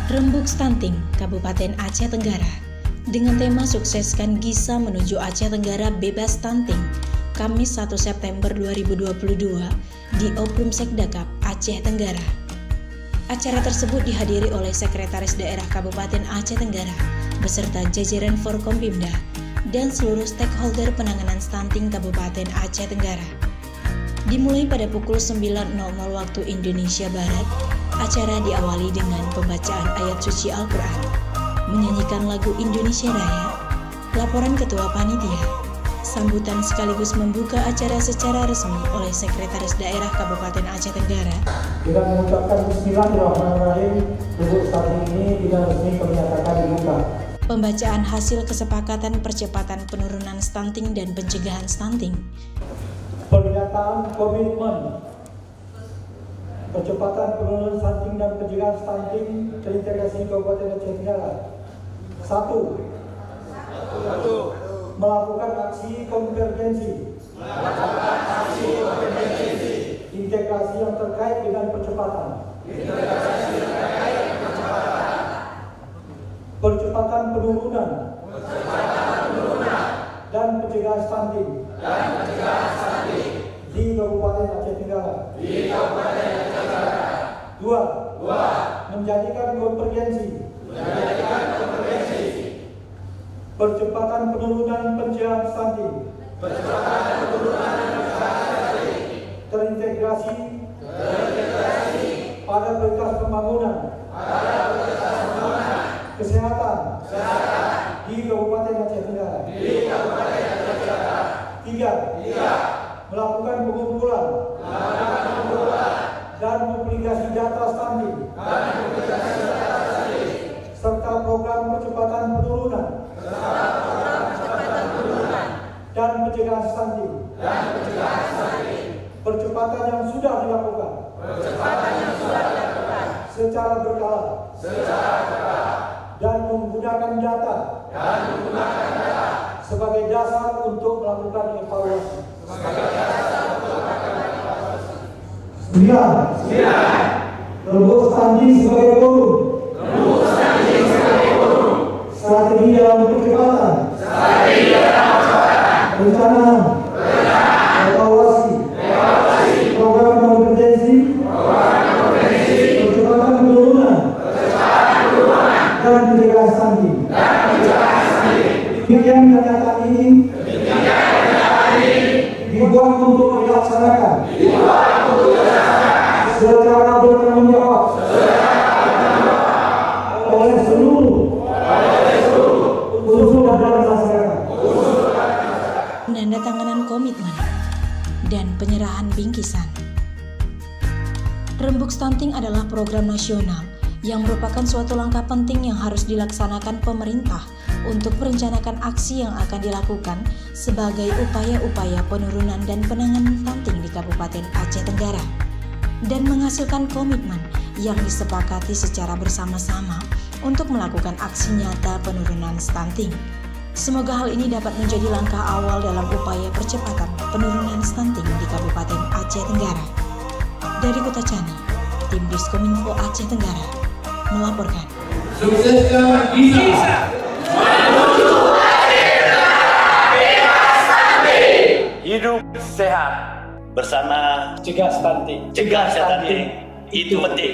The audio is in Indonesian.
Rembuk Stunting, Kabupaten Aceh Tenggara, dengan tema Sukseskan Gisa Menuju Aceh Tenggara Bebas Stunting, Kamis 1 September 2022 di Oprhum Sekdakap, Aceh Tenggara. Acara tersebut dihadiri oleh Sekretaris Daerah Kabupaten Aceh Tenggara beserta jajaran Forkompimda dan seluruh stakeholder penanganan stunting Kabupaten Aceh Tenggara. Dimulai pada pukul 9.00 waktu Indonesia Barat, acara diawali dengan pembacaan ayat suci Al-Quran, menyanyikan lagu Indonesia Raya, laporan Ketua Panitia, sambutan sekaligus membuka acara secara resmi oleh Sekretaris Daerah Kabupaten Aceh Tenggara. Dengan mengucapkan Bismillahirrahmanirrahim, rembuk stunting ini tidak resmi kami nyatakan dibuka. Pembacaan hasil kesepakatan percepatan penurunan stunting dan pencegahan stunting. Pernyataan komitmen percepatan penurunan stunting dan pencegahan stunting terintegrasi Kabupaten Aceh Tenggara. 1. Melakukan aksi konvergensi. Integrasi yang terkait dengan percepatan. Percepatan penurunan dan pencegahan stunting di Kabupaten Aceh Tenggara. 2. Menjadikan konvergensi. Percepatan penurunan pencegahan stunting. Terintegrasi pada prioritas pembangunan kesehatan di Kabupaten Aceh Tenggara. 3. Melakukan pengumpulan dan publikasi data stunting serta program percepatan penurunan dan pencegahan stunting. Percepatan yang sudah dilakukan secara berkala dan menggunakan data sebagai dasar untuk melakukan evaluasi. 9. Rembuk stunting sebagai forum. Strategi dalam percepatan. Rencana. Evaluasi. Program konvergensi. Percepatan penurunan dan pencegahan stunting. Demikian pernyataan ini dibuat untuk dilaksanakan secara bertanggung jawab oleh seluruh unsur dalam masyarakat. Penandatanganan komitmen dan penyerahan bingkisan. Rembuk Stunting adalah program nasional yang merupakan suatu langkah penting yang harus dilaksanakan pemerintah untuk merencanakan aksi yang akan dilakukan sebagai upaya-upaya penurunan dan penanganan stunting di Kabupaten Aceh Tenggara dan menghasilkan komitmen yang disepakati secara bersama-sama untuk melakukan aksi nyata penurunan stunting. Semoga hal ini dapat menjadi langkah awal dalam upaya percepatan penurunan stunting di Kabupaten Aceh Tenggara. Dari Kota Cani, tim Diskominfo Aceh Tenggara melaporkan. Sukseskan Gisa menuju Aceh Tenggara bebas stunting. Hidup sehat bersama Cegah stunting. itu penting.